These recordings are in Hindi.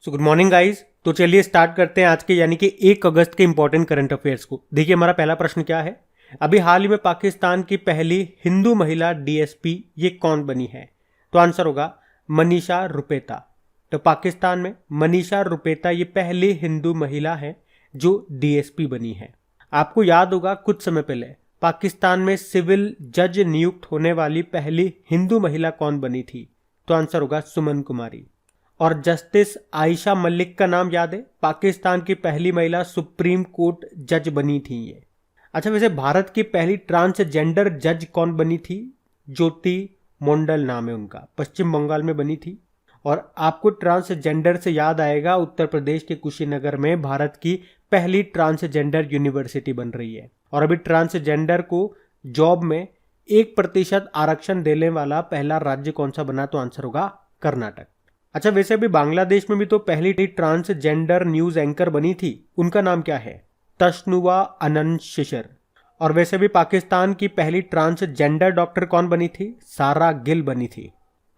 Good morning guys. तो चलिए स्टार्ट करते हैं आज के यानी कि 1 अगस्त के इंपॉर्टेंट करंट अफेयर्स को। देखिए हमारा पहला प्रश्न क्या है। अभी हाल ही में पाकिस्तान की पहली हिंदू महिला डीएसपी ये कौन बनी है? तो आंसर होगा मनीषा रुपेता। तो पाकिस्तान में मनीषा रुपेता ये पहली हिंदू महिला है जो डीएसपी बनी है। आपको याद होगा कुछ समय पहले पाकिस्तान में सिविल जज नियुक्त होने वाली पहली हिंदू महिला कौन बनी थी? तो आंसर होगा सुमन कुमारी। और जस्टिस आयशा मलिक का नाम याद है, पाकिस्तान की पहली महिला सुप्रीम कोर्ट जज बनी थी ये। अच्छा, वैसे भारत की पहली ट्रांसजेंडर जज कौन बनी थी? ज्योति मोंडल नाम है उनका, पश्चिम बंगाल में बनी थी। और आपको ट्रांसजेंडर से याद आएगा उत्तर प्रदेश के कुशीनगर में भारत की पहली ट्रांसजेंडर यूनिवर्सिटी बन रही है। और अभी ट्रांसजेंडर को जॉब में 1% आरक्षण देने वाला पहला राज्य कौन सा बना? तो आंसर होगा कर्नाटक। अच्छा, वैसे भी बांग्लादेश में भी तो पहली ट्रांसजेंडर न्यूज एंकर बनी थी, उनका नाम क्या है? तशनुवा अनन शिशर। और वैसे भी पाकिस्तान की पहली ट्रांसजेंडर डॉक्टर कौन बनी थी? सारा गिल बनी थी।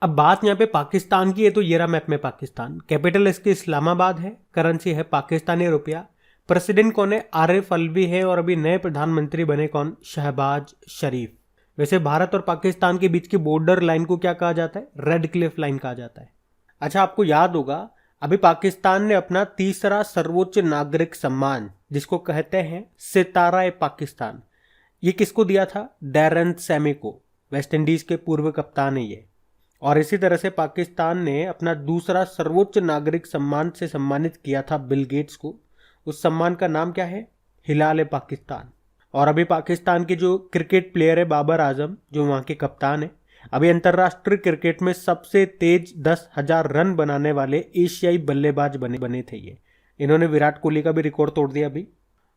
अब बात यहाँ पे पाकिस्तान की है तो ये रहा मैप में पाकिस्तान। कैपिटल इसकी इस्लामाबाद है, करेंसी है पाकिस्तानी रुपया। प्रेसिडेंट कौन है? आरिफ अलवी है। और अभी नए प्रधानमंत्री बने कौन? शहबाज शरीफ। वैसे भारत और पाकिस्तान के बीच की बॉर्डर लाइन को क्या कहा जाता है? रेड क्लिफ लाइन कहा जाता है। अच्छा, आपको याद होगा अभी पाकिस्तान ने अपना तीसरा सर्वोच्च नागरिक सम्मान जिसको कहते हैं सितारा पाकिस्तान, ये किसको दिया था? डैरन सैमी को, वेस्ट इंडीज के पूर्व कप्तान है ये। और इसी तरह से पाकिस्तान ने अपना दूसरा सर्वोच्च नागरिक सम्मान से सम्मानित किया था बिल गेट्स को। उस सम्मान का नाम क्या है? हिलाल पाकिस्तान। और अभी पाकिस्तान के जो क्रिकेट प्लेयर है बाबर आजम, जो वहाँ के कप्तान है, अभी अंतर्राष्ट्रीय क्रिकेट में सबसे तेज 10,000 रन बनाने वाले एशियाई बल्लेबाज बने थे ये। इन्होंने विराट कोहली का भी रिकॉर्ड तोड़ दिया अभी।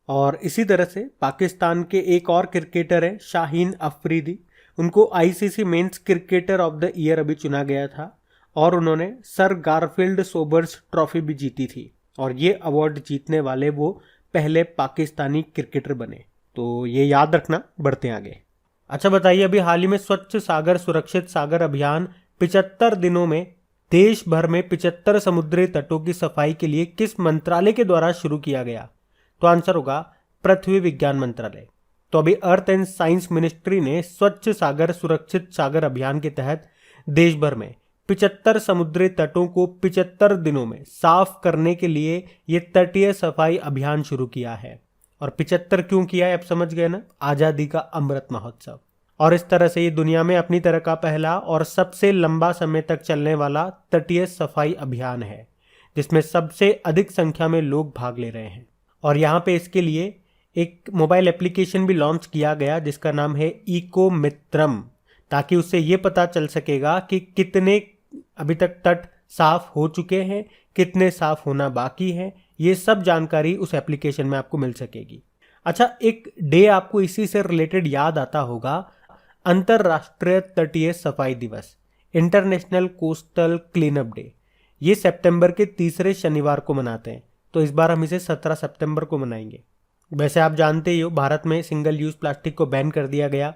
और इसी तरह से पाकिस्तान के एक और क्रिकेटर है शाहीन अफरीदी, उनको ICC men's cricketer of the year अभी चुना गया था। और उन्होंने सर गारफील्ड सोबर्स ट्रॉफी भी जीती थी। और ये अवार्ड जीतने वाले वो पहले पाकिस्तानी क्रिकेटर बने। तो ये याद रखना, बढ़ते आगे। अच्छा बताइए, अभी हाल ही में स्वच्छ सागर सुरक्षित सागर अभियान 75 दिनों में देश भर में 75 समुद्री तटों की सफाई के लिए किस मंत्रालय के द्वारा शुरू किया गया? तो आंसर होगा पृथ्वी विज्ञान मंत्रालय। तो अभी अर्थ एंड साइंस मिनिस्ट्री ने स्वच्छ सागर सुरक्षित सागर अभियान के तहत देश भर में 75 समुद्री तटों को 75 दिनों में साफ करने के लिए ये तटीय सफाई अभियान शुरू किया है। और 75 क्यों किया है आप समझ गए ना? आजादी का अमृत महोत्सव। और इस तरह से ये दुनिया में अपनी तरह का पहला और सबसे लंबा समय तक चलने वाला तटीय सफाई अभियान है, जिसमें सबसे अधिक संख्या में लोग भाग ले रहे हैं। और यहाँ पे इसके लिए एक मोबाइल एप्लीकेशन भी लॉन्च किया गया जिसका नाम है इको मित्रम, ताकि उससे ये पता चल सकेगा कि कितने अभी तक तट साफ हो चुके हैं, कितने साफ होना बाकी है। ये सब जानकारी उस एप्लीकेशन में आपको मिल सकेगी। अच्छा, एक डे आपको इसी से रिलेटेड याद आता होगा, अंतरराष्ट्रीय तटीय सफाई दिवस, इंटरनेशनल कोस्टल क्लीनअप डे। ये सितंबर के तीसरे शनिवार को मनाते हैं। तो इस बार हम इसे 17 सितंबर को मनाएंगे। वैसे आप जानते ही हो भारत में सिंगल यूज प्लास्टिक को बैन कर दिया गया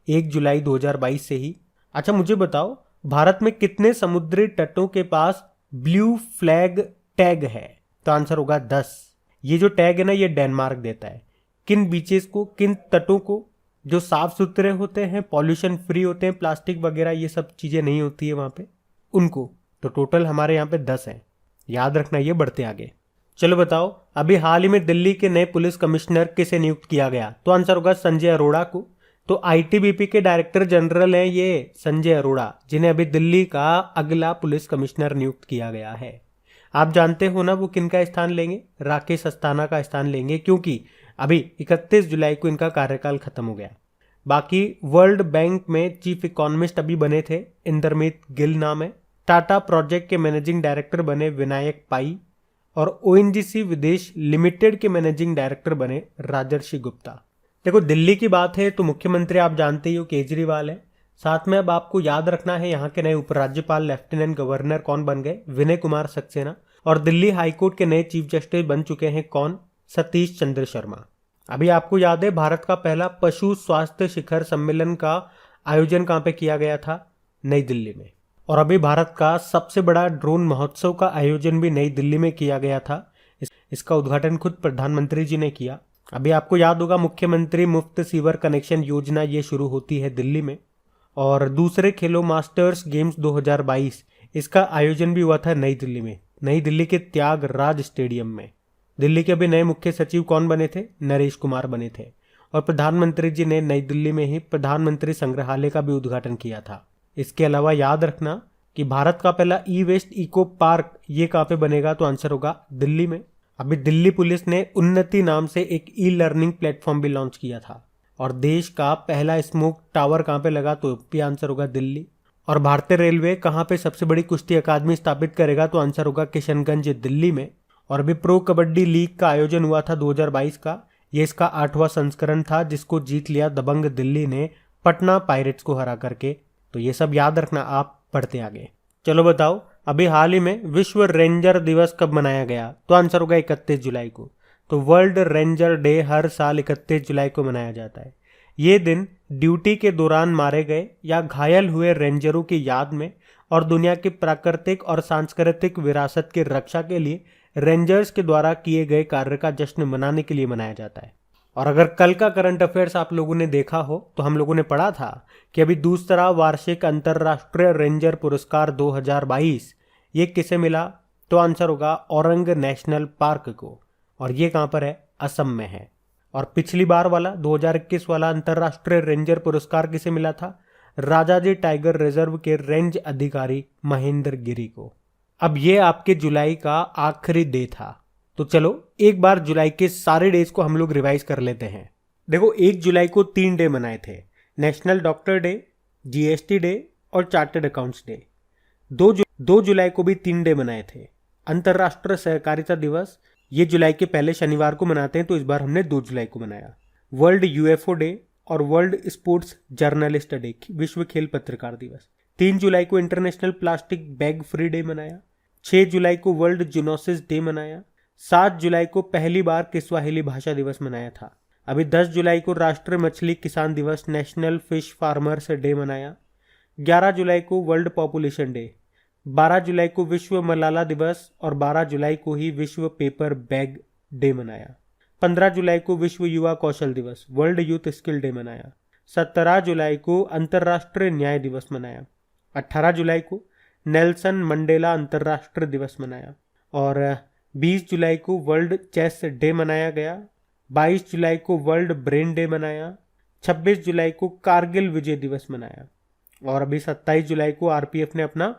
1 जुलाई 2022 से ही। अच्छा मुझे बताओ, भारत में कितने समुद्री तटों के पास ब्लू फ्लैग टैग है? तो आंसर होगा 10। ये जो टैग है ना, ये डेनमार्क देता है। किन बीचेस को, किन तटों को जो साफ सुथरे होते हैं, पॉल्यूशन फ्री होते हैं, प्लास्टिक वगैरह ये सब चीजें नहीं होती है वहां पे, उनको। तो टोटल हमारे यहाँ पे 10 हैं, याद रखना। ये बढ़ते आगे। चलो बताओ, अभी हाल ही में दिल्ली के नए पुलिस कमिश्नर किसे नियुक्त किया गया? तो आंसर होगा संजय अरोड़ा को। तो आईटीबीपी के डायरेक्टर जनरल हैं ये संजय अरोड़ा, जिन्हें अभी दिल्ली का अगला पुलिस कमिश्नर नियुक्त किया गया है। आप जानते हो ना वो किनका स्थान लेंगे? राकेश अस्थाना का स्थान लेंगे, क्योंकि अभी 31 जुलाई को इनका कार्यकाल खत्म हो गया। बाकी वर्ल्ड बैंक में चीफ इकोनॉमिस्ट अभी बने थे, इंदरमीत गिल नाम है। टाटा प्रोजेक्ट के मैनेजिंग डायरेक्टर बने विनायक पाई। और ओएनजीसी विदेश लिमिटेड के मैनेजिंग डायरेक्टर बने राजर्षि गुप्ता। देखो, दिल्ली की बात है तो मुख्यमंत्री आप जानते ही हो केजरीवाल है। साथ में अब आपको याद रखना है यहाँ के नए उपराज्यपाल लेफ्टिनेंट गवर्नर कौन बन गए? विनय कुमार सक्सेना। और दिल्ली हाईकोर्ट के नए चीफ जस्टिस बन चुके हैं कौन? सतीश चंद्र शर्मा। अभी आपको याद है भारत का पहला पशु स्वास्थ्य शिखर सम्मेलन का आयोजन कहाँ पे किया गया था? नई दिल्ली में। और अभी भारत का सबसे बड़ा ड्रोन महोत्सव का आयोजन भी नई दिल्ली में किया गया था। इसका उद्घाटन खुद प्रधानमंत्री जी ने किया। अभी आपको याद होगा, मुख्यमंत्री मुफ्त सीवर कनेक्शन योजना ये शुरू होती है दिल्ली में। और दूसरे खेलो मास्टर्स गेम्स 2022 इसका आयोजन भी हुआ था नई दिल्ली में, नई दिल्ली के त्यागराज स्टेडियम में। दिल्ली के अभी नए मुख्य सचिव कौन बने थे? नरेश कुमार बने थे। और प्रधानमंत्री जी ने नई दिल्ली में ही प्रधानमंत्री संग्रहालय का भी उद्घाटन किया था। इसके अलावा याद रखना कि भारत का पहला ई वेस्ट इको पार्क ये कहाँ पे बनेगा? तो आंसर होगा दिल्ली में। अभी दिल्ली पुलिस ने उन्नति नाम से एक ई लर्निंग प्लेटफॉर्म भी लॉन्च किया था। और देश का पहला स्मोक टावर कहाँ पे लगा? तो भी आंसर होगा दिल्ली। और भारतीय रेलवे कहाँ पे सबसे बड़ी कुश्ती अकादमी स्थापित करेगा? तो आंसर होगा किशनगंज दिल्ली में। और अभी प्रो कबड्डी लीग का आयोजन हुआ था 2022 का, ये इसका 8वां संस्करण था, जिसको जीत लिया दबंग दिल्ली ने पटना पायरेट्स को हरा करके। तो ये सब याद रखना, आप पढ़ते आगे। चलो बताओ, अभी हाल ही में विश्व रेंजर दिवस कब मनाया गया? तो आंसर होगा 31 जुलाई को। तो वर्ल्ड रेंजर डे हर साल 31 जुलाई को मनाया जाता है। ये दिन ड्यूटी के दौरान मारे गए या घायल हुए रेंजरों की याद में और दुनिया की प्राकृतिक और सांस्कृतिक विरासत की रक्षा के लिए रेंजर्स के द्वारा किए गए कार्य का जश्न मनाने के लिए मनाया जाता है। और अगर कल का करंट अफेयर्स आप लोगों ने देखा हो तो हम लोगों ने पढ़ा था कि अभी दूसरा वार्षिक अंतर्राष्ट्रीय रेंजर पुरस्कार 2022 ये किसे मिला? तो आंसर होगा औरंग नेशनल पार्क को। और ये कहाँ पर है? असम में है। और पिछली बार वाला 2021 वाला अंतर्राष्ट्रीय रेंजर पुरस्कार किसे मिला था? राजाजी टाइगर रिजर्व के रेंज अधिकारी महेंद्र गिरी को। अब ये आपके जुलाई का आखिरी डे था। तो चलो एक बार जुलाई के सारे डेज को हम लोग रिवाइज कर लेते हैं। देखो, 1 जुलाई को 3 डे मनाए थे, national doctor day, GST day और चार्टर्ड अकाउंट्स डे। 2 जुलाई को भी 3 डे मनाए थे। अंतर्राष्ट्रीय सहकारिता दिवस ये जुलाई के पहले शनिवार को मनाते हैं, तो इस बार हमने 2 जुलाई को मनाया। वर्ल्ड यूएफओ डे और वर्ल्ड स्पोर्ट्स जर्नलिस्ट डे, विश्व खेल पत्रकार दिवस। 3 जुलाई को international plastic bag free day मनाया। 6 जुलाई को वर्ल्ड जूनोसिस डे मनाया। 7 जुलाई को पहली बार किस्वाहिली भाषा दिवस मनाया था। अभी 10 जुलाई को राष्ट्रीय मछली किसान दिवस नेशनल फिश फार्मर्स डे मनाया। 11 जुलाई को वर्ल्ड पॉपुलेशन डे। 12 जुलाई को विश्व मलाला दिवस और 12 जुलाई को ही विश्व पेपर बैग डे मनाया। 15 जुलाई को विश्व युवा कौशल दिवस वर्ल्ड यूथ स्किल डे मनाया। 17 जुलाई को अंतर्राष्ट्रीय न्याय दिवस मनाया। 18 जुलाई को नेल्सन मंडेला अंतर्राष्ट्रीय दिवस मनाया। और 20 जुलाई को वर्ल्ड चेस डे मनाया गया। 22 जुलाई को वर्ल्ड ब्रेन डे मनाया। 26 जुलाई को कारगिल विजय दिवस मनाया। और अभी 27 जुलाई को आरपीएफ ने अपना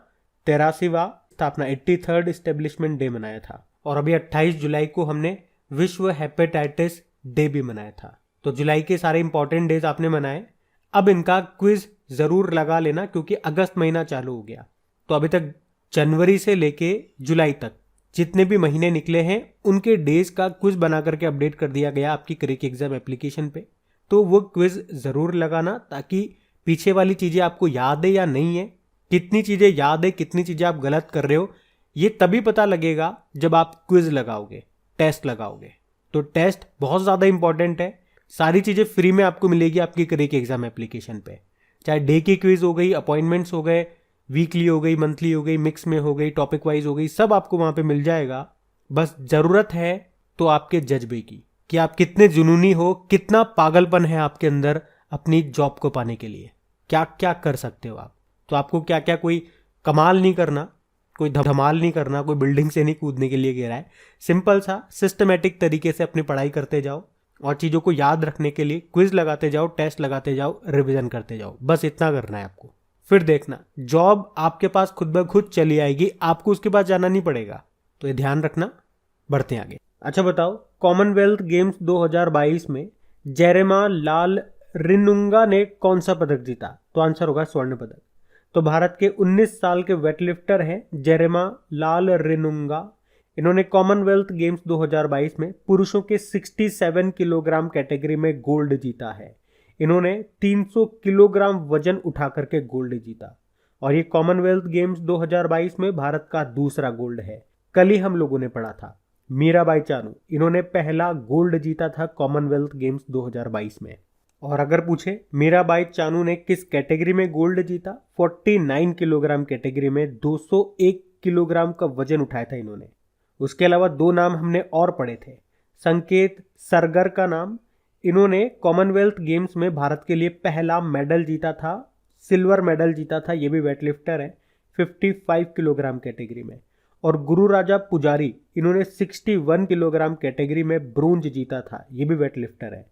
83वां स्थापना 83rd एस्टेब्लिशमेंट डे मनाया था। और अभी 28 जुलाई को हमने विश्व हेपेटाइटिस डे भी मनाया था। तो जुलाई के सारे इंपॉर्टेंट डेज आपने मनाए। अब इनका क्विज जरूर लगा लेना, क्योंकि अगस्त महीना चालू हो गया। तो अभी तक जनवरी से लेके जुलाई तक जितने भी महीने निकले हैं उनके डेज का क्विज बना करके अपडेट कर दिया गया आपकी क्रिक एग्जाम एप्लीकेशन पे। तो वो क्विज जरूर लगाना, ताकि पीछे वाली चीजें आपको याद है या नहीं है, कितनी चीजें याद है, कितनी चीजें आप गलत कर रहे हो, ये तभी पता लगेगा जब आप क्विज लगाओगे, टेस्ट लगाओगे। तो टेस्ट बहुत ज्यादा इंपॉर्टेंट है। सारी चीजें फ्री में आपको मिलेगी आपकी क्रिक एग्जाम एप्लीकेशन पे। चाहे डे की क्विज हो गई, अपॉइंटमेंट्स हो गए, वीकली हो गई, मंथली हो गई, मिक्स में हो गई, टॉपिक वाइज हो गई, सब आपको वहां पे मिल जाएगा। बस जरूरत है तो आपके जज्बे की, कि आप कितने जुनूनी हो, कितना पागलपन है आपके अंदर अपनी जॉब को पाने के लिए, क्या क्या कर सकते हो आप। तो आपको क्या क्या, कोई कमाल नहीं करना, कोई धमाल नहीं करना, कोई बिल्डिंग से नहीं कूदने के लिए गिरा है। सिंपल सा सिस्टमेटिक तरीके से अपनी पढ़ाई करते जाओ और चीज़ों को याद रखने के लिए क्विज लगाते जाओ, टेस्ट लगाते जाओ, रिवीजन करते जाओ। बस इतना करना है आपको। फिर देखना जॉब आपके पास खुद ब खुद चली आएगी, आपको उसके पास जाना नहीं पड़ेगा। तो ये ध्यान रखना। बढ़ते आगे। अच्छा बताओ, कॉमनवेल्थ गेम्स 2022 में जेरेमा लाल रिनुंगा ने कौन सा पदक जीता? तो आंसर होगा स्वर्ण पदक। तो भारत के 19 साल के वेटलिफ्टर हैं जेरेमा लाल रिनुंगा। इन्होंने कॉमनवेल्थ गेम्स 2022 में पुरुषों के 67 किलोग्राम कैटेगरी में गोल्ड जीता है। इन्होंने 300 किलोग्राम वजन उठा करके गोल्ड जीता। और ये कॉमनवेल्थ गेम्स 2022 में भारत का दूसरा गोल्ड है। कल ही हम लोगों ने पढ़ा था मीराबाई चानू, इन्होंने पहला गोल्ड जीता था कॉमनवेल्थ गेम्स 2022 में। और अगर पूछे मीराबाई चानू ने किस कैटेगरी में गोल्ड जीता, 49 किलोग्राम कैटेगरी में 201 किलोग्राम का वजन उठाया था इन्होंने। उसके अलावा 2 नाम हमने और पढ़े थे। संकेत सरगर का नाम, इन्होंने कॉमनवेल्थ गेम्स में भारत के लिए पहला मेडल जीता था, सिल्वर मेडल जीता था, ये भी वेटलिफ्टर है 55 किलोग्राम कैटेगरी में। और गुरु राजा पुजारी, इन्होंने 61 किलोग्राम कैटेगरी में ब्रोंज जीता था, ये भी वेटलिफ्टर है।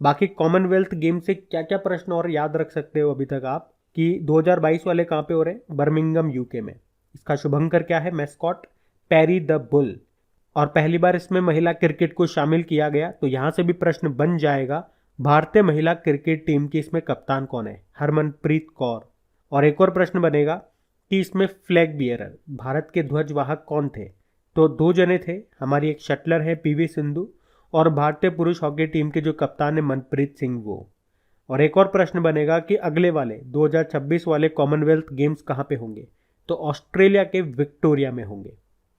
बाकी कॉमनवेल्थ गेम से क्या क्या प्रश्न और याद रख सकते हो अभी तक आप, कि 2022 वाले कहाँ पे हो रहे हैं, बर्मिंघम यूके में। इसका शुभंकर क्या है, मैस्कॉट पैरी द बुल। और पहली बार इसमें महिला क्रिकेट को शामिल किया गया, तो यहां से भी प्रश्न बन जाएगा, भारतीय महिला क्रिकेट टीम की इसमें कप्तान कौन है, हरमनप्रीत कौर। और एक और प्रश्न बनेगा कि इसमें फ्लैग बियरर, भारत के ध्वजवाहक कौन थे, तो 2 जने थे, हमारी एक शटलर है पीवी सिंधु, और भारतीय पुरुष हॉकी टीम के जो कप्तान है मनप्रीत सिंह वो। और एक और प्रश्न बनेगा कि अगले वाले 2026 वाले कॉमनवेल्थ गेम्स कहाँ पे होंगे, तो ऑस्ट्रेलिया के विक्टोरिया में होंगे।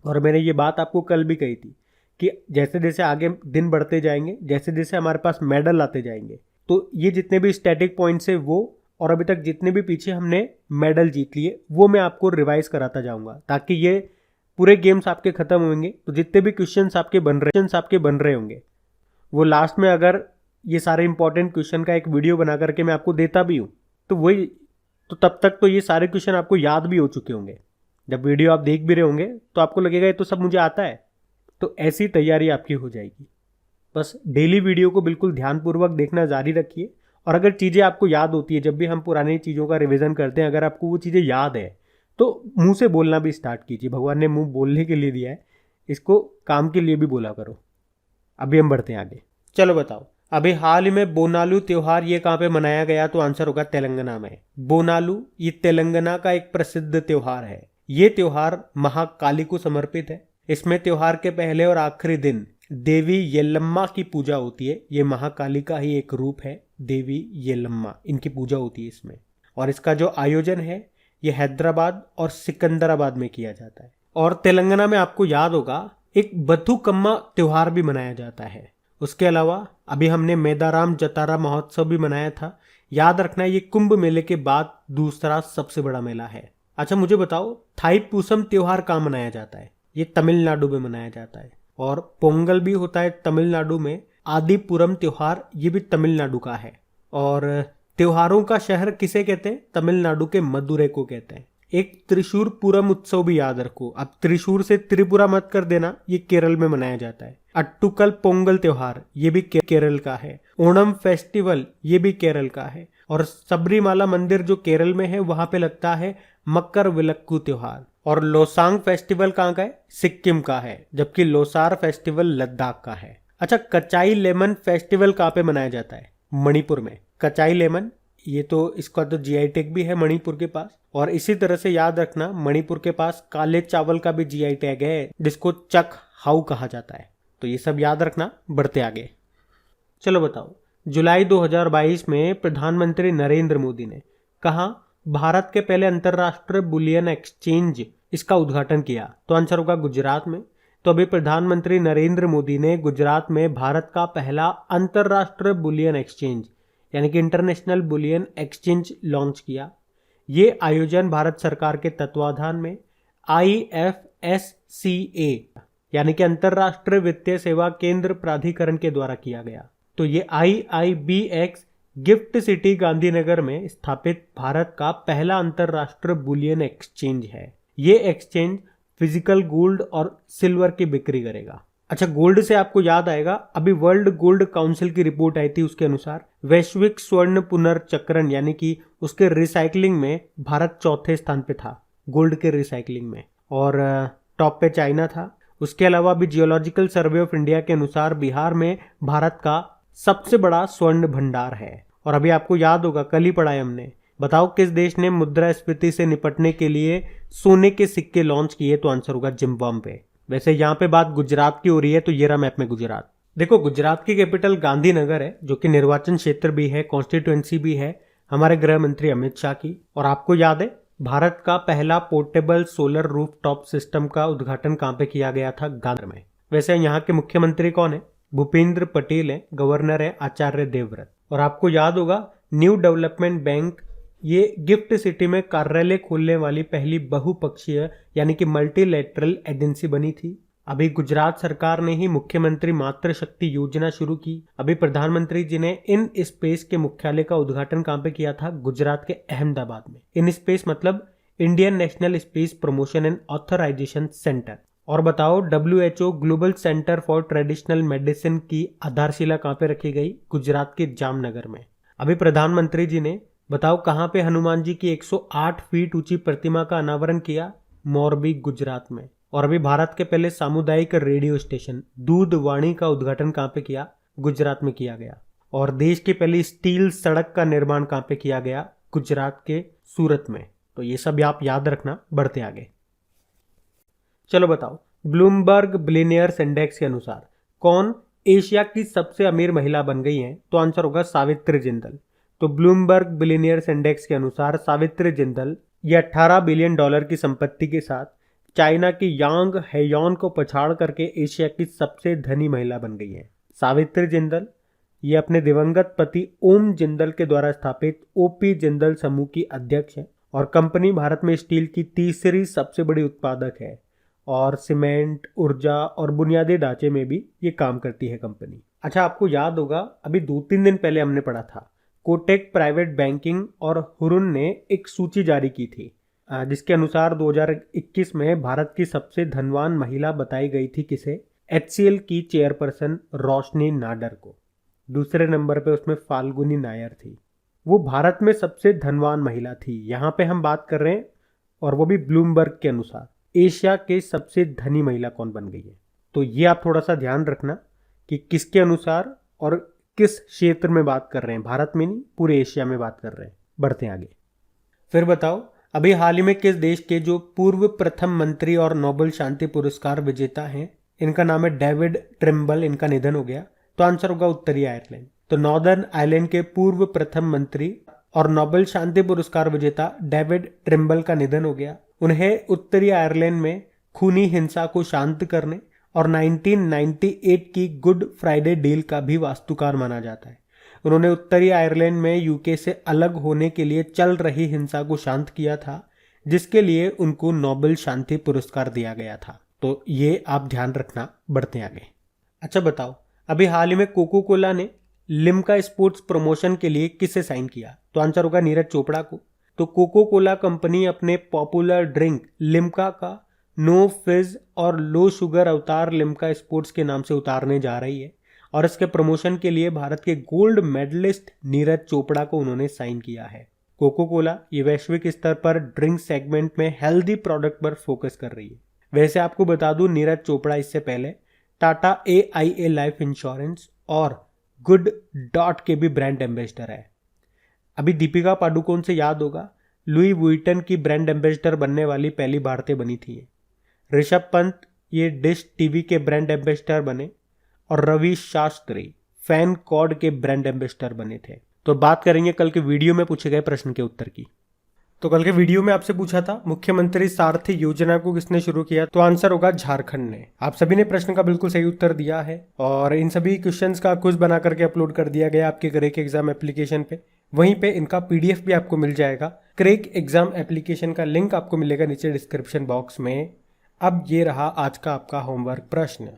और मैंने ये बात आपको कल भी कही थी कि जैसे जैसे आगे दिन बढ़ते जाएंगे, जैसे जैसे हमारे पास मेडल आते जाएंगे, तो ये जितने भी स्टैटिक पॉइंट्स है वो, और अभी तक जितने भी पीछे हमने मेडल जीत लिए, वो मैं आपको रिवाइज कराता जाऊंगा, ताकि ये पूरे गेम्स आपके खत्म होंगे तो जितने भी क्वेश्चंस आपके बन रहे होंगे वो लास्ट में, अगर ये सारे इंपॉर्टेंट क्वेश्चन का एक वीडियो बना करके मैं आपको देता भी हूँ, तो वही, तो तब तक तो ये सारे क्वेश्चन आपको याद भी हो चुके होंगे। जब वीडियो आप देख भी रहे होंगे तो आपको लगेगा ये तो सब मुझे आता है। तो ऐसी तैयारी आपकी हो जाएगी। बस डेली वीडियो को बिल्कुल ध्यानपूर्वक देखना जारी रखिए। और अगर चीज़ें आपको याद होती है, जब भी हम पुरानी चीज़ों का रिवीजन करते हैं, अगर आपको वो चीज़ें याद है तो मुंह से बोलना भी स्टार्ट कीजिए। भगवान ने मुंह बोलने के लिए दिया है, इसको काम के लिए भी बोला करो। अभी हम बढ़ते हैं आगे। चलो बताओ, अभी हाल ही में बोनालू त्योहार ये कहाँ पे मनाया गया, तो आंसर होगा तेलंगाना में। बोनालू ये तेलंगाना का एक प्रसिद्ध त्योहार है। ये त्योहार महाकाली को समर्पित है। इसमें त्योहार के पहले और आखिरी दिन देवी येलम्मा की पूजा होती है। ये महाकाली का ही एक रूप है, देवी येलम्मा, इनकी पूजा होती है इसमें। और इसका जो आयोजन है ये हैदराबाद और सिकंदराबाद में किया जाता है। और तेलंगाना में आपको याद होगा एक बथुकम्मा त्योहार भी मनाया जाता है। उसके अलावा अभी हमने मेदाराम जतारा महोत्सव भी मनाया था। याद रखना ये कुंभ मेले के बाद दूसरा सबसे बड़ा मेला है। अच्छा मुझे बताओ, थाईपुसम त्योहार कहाँ मनाया जाता है? ये तमिलनाडु में मनाया जाता है। और पोंगल भी होता है तमिलनाडु में। आदिपुरम त्योहार ये भी तमिलनाडु का है। और त्योहारों का शहर किसे कहते हैं? तमिलनाडु के मदुरै को कहते हैं। एक त्रिशूर पूरम उत्सव भी याद रखो। अब त्रिशूर से त्रिपुरा मत कर देना, ये केरल में मनाया जाता है। अट्टुकल पोंगल त्योहार ये भी केरल का है। ओणम फेस्टिवल ये भी केरल का है। और सबरीमाला मंदिर जो केरल में है वहां पे लगता है मकर विलक्कू त्योहार। और लोसांग फेस्टिवल कहाँ का है? सिक्किम का है। जबकि लोसार फेस्टिवल लद्दाख का है। अच्छा, कचाई लेमन फेस्टिवल कहाँ पे मनाया जाता है? मणिपुर में। कचाई लेमन ये तो इसका तो जीआई टैग भी है मणिपुर के पास। और इसी तरह से याद रखना मणिपुर के पास काले चावल का भी जीआई टैग है जिसको चक हाउ कहा जाता है। तो ये सब याद रखना। बढ़ते आगे। चलो बताओ, जुलाई 2022 में प्रधानमंत्री नरेंद्र मोदी ने कहा भारत के पहले अंतरराष्ट्रीय बुलियन एक्सचेंज इसका उद्घाटन किया? तो आंसर होगा गुजरात में। तो अभी प्रधानमंत्री नरेंद्र मोदी ने गुजरात में भारत का पहला अंतरराष्ट्रीय बुलियन एक्सचेंज यानी कि इंटरनेशनल बुलियन एक्सचेंज लॉन्च किया। ये आयोजन भारत सरकार के तत्वाधान में IFSCA यानी कि अंतरराष्ट्रीय वित्तीय सेवा केंद्र प्राधिकरण के द्वारा किया गया। तो ये IIBX गिफ्ट सिटी गांधीनगर में स्थापित भारत का पहला अंतरराष्ट्रीय बुलियन एक्सचेंज है। ये एक्सचेंज फिजिकल गोल्ड और सिल्वर की बिक्री करेगा। अच्छा, गोल्ड से आपको याद आएगा, अभी वर्ल्ड गोल्ड काउंसिल की रिपोर्ट आई थी, उसके अनुसार वैश्विक स्वर्ण पुनर्चक्रण यानी कि उसके रिसाइकलिंग में भारत चौथे स्थान पे था गोल्ड के रिसाइकलिंग में। और टॉप पे चाइना था। उसके अलावा अभी जियोलॉजिकल सर्वे ऑफ इंडिया के अनुसार बिहार में भारत का सबसे बड़ा स्वर्ण भंडार है। और अभी आपको याद होगा, कल ही पढ़ा है हमने। बताओ किस देश ने मुद्रास्फीति से निपटने के लिए सोने के सिक्के लॉन्च किए? तो आंसर होगा जिम्बाब्वे। वैसे यहाँ पे बात गुजरात की हो रही है, तो ये रहा मैप में गुजरात। देखो, गुजरात की कैपिटल गांधीनगर है, जो कि निर्वाचन क्षेत्र भी है, कॉन्स्टिट्यूएंसी भी है हमारे गृह मंत्री अमित शाह की। और आपको याद है, भारत का पहला पोर्टेबल सोलर रूफटॉप सिस्टम का उद्घाटन कहाँ पे किया गया था? गांधीनगर में। वैसे यहाँ के मुख्यमंत्री कौन है? भूपेंद्र पटेल है। गवर्नर है आचार्य देवव्रत। और आपको याद होगा न्यू डेवलपमेंट बैंक ये गिफ्ट सिटी में कार्यालय खोलने वाली पहली बहुपक्षीय यानी कि मल्टीलैटरल एजेंसी बनी थी। अभी गुजरात सरकार ने ही मुख्यमंत्री मातृशक्ति योजना शुरू की। अभी प्रधानमंत्री जी ने इन स्पेस के मुख्यालय का उद्घाटन कहाँ पे किया था? गुजरात के अहमदाबाद में। इन स्पेस मतलब Indian national space promotion and authorisation centre. और बताओ WHO global centre for traditional medicine की आधारशिला कहाँ पे रखी गई? गुजरात के जामनगर में। अभी प्रधानमंत्री जी ने बताओ कहाँ पे हनुमान जी की 108 फीट ऊंची प्रतिमा का अनावरण किया? मोरबी गुजरात में। और अभी भारत के पहले सामुदायिक रेडियो स्टेशन दूधवाणी का उद्घाटन कहाँ पे किया? गुजरात में किया गया। और देश की पहली स्टील सड़क का निर्माण कहाँ पे किया गया? गुजरात के सूरत में। तो ये सब आप याद रखना। बढ़ते आगे। चलो बताओ, ब्लूमबर्ग बिलियनियर्स इंडेक्स के अनुसार कौन एशिया की सबसे अमीर महिला बन गई है? तो आंसर होगा सावित्री जिंदल। तो ब्लूमबर्ग बिलियनियर्स इंडेक्स के अनुसार सावित्री जिंदल ये $18 बिलियन की संपत्ति के साथ चाइना की यांग हेयॉन को पछाड़ करके एशिया की सबसे धनी महिला बन गई है। सावित्री जिंदल ये अपने दिवंगत पति ओम जिंदल के द्वारा स्थापित OP जिंदल समूह की अध्यक्ष है और कंपनी भारत में स्टील की तीसरी सबसे बड़ी उत्पादक है और सीमेंट, ऊर्जा और बुनियादी ढांचे में भी ये काम करती है कंपनी। अच्छा, आपको याद होगा अभी 2-3 दिन पहले हमने पढ़ा था कोटेक प्राइवेट बैंकिंग और हुरुन ने एक सूची जारी की थी जिसके अनुसार 2021 में भारत की सबसे धनवान महिला बताई गई थी किसे? HCL की चेयरपर्सन रोशनी नाडर को। दूसरे नंबर पे उसमें फाल्गुनी नायर थी। वो भारत में सबसे धनवान महिला थी। यहाँ पे हम बात कर रहे हैं और वो भी ब्लूमबर्ग के अनुसार एशिया के सबसे धनी महिला कौन बन गई है। तो ये आप थोड़ा सा ध्यान रखना कि किसके अनुसार और किस क्षेत्र में बात कर रहे हैं। भारत में नहीं, पूरे एशिया में बात कर रहे हैं। बढ़ते आगे। फिर बताओ, अभी हाल ही में किस देश के जो पूर्व प्रथम मंत्री और नोबेल शांति पुरस्कार विजेता हैं, इनका नाम है डेविड ट्रिम्बल, इनका निधन हो गया? तो आंसर होगा उत्तरी आयरलैंड। तो नॉर्दर्न आयरलैंड के पूर्व प्रथम मंत्री और नोबेल शांति पुरस्कार विजेता डेविड ट्रिम्बल का निधन हो गया। उन्हें उत्तरी आयरलैंड में खूनी हिंसा को शांत करने और 1998 की गुड फ्राइडे डील का भी वास्तुकार माना जाता है। उन्होंने उत्तरी आयरलैंड में यूके से अलग होने के लिए चल रही हिंसा को शांत किया था, जिसके लिए उनको नोबेल शांति पुरस्कार दिया गया था। तो ये आप ध्यान रखना। बढ़ते आगे। अच्छा बताओ, अभी हाल ही में कोको कोला ने लिम्का स्पोर्ट्स प्रमोशन के लिए किसे साइन किया? तो आंसर होगा नीरज चोपड़ा को। तो कोको कोला कंपनी अपने पॉपुलर ड्रिंक लिम्का का नो फिज और लो शुगर अवतार लिम्का स्पोर्ट्स के नाम से उतारने जा रही है और इसके प्रमोशन के लिए भारत के गोल्ड मेडलिस्ट नीरज चोपड़ा को उन्होंने साइन किया है। कोको कोला ये वैश्विक स्तर पर ड्रिंक सेगमेंट में हेल्दी प्रोडक्ट पर फोकस कर रही है। वैसे आपको बता दूं, नीरज चोपड़ा इससे पहले टाटा AIA लाइफ इंश्योरेंस और गुड डॉट के भी ब्रांड एम्बेसडर है। अभी दीपिका पादुकोण से याद होगा, लुई वुइटन की ब्रांड एम्बेसडर बनने वाली पहली भारतीय बनी थी। ऋषभ पंत ये डिश टीवी के ब्रांड एम्बेसडर बने और रवि शास्त्री फैन कॉड के ब्रांड एम्बेसडर बने थे। तो बात करेंगे कल के वीडियो में पूछे गए प्रश्न के उत्तर की। तो कल के वीडियो में आपसे पूछा था मुख्यमंत्री सारथी योजना को किसने शुरू किया? तो आंसर होगा झारखंड ने। आप सभी ने प्रश्न का बिल्कुल सही उत्तर दिया है और इन सभी क्वेश्चंस का क्विज बना करके अपलोड कर दिया गया आपके क्रेक एग्जाम एप्लीकेशन पे। वहीं पे इनका PDF भी आपको मिल जाएगा। क्रेक एग्जाम एप्लीकेशन का लिंक आपको मिलेगा नीचे डिस्क्रिप्शन बॉक्स में। अब ये रहा आज का आपका होमवर्क प्रश्न।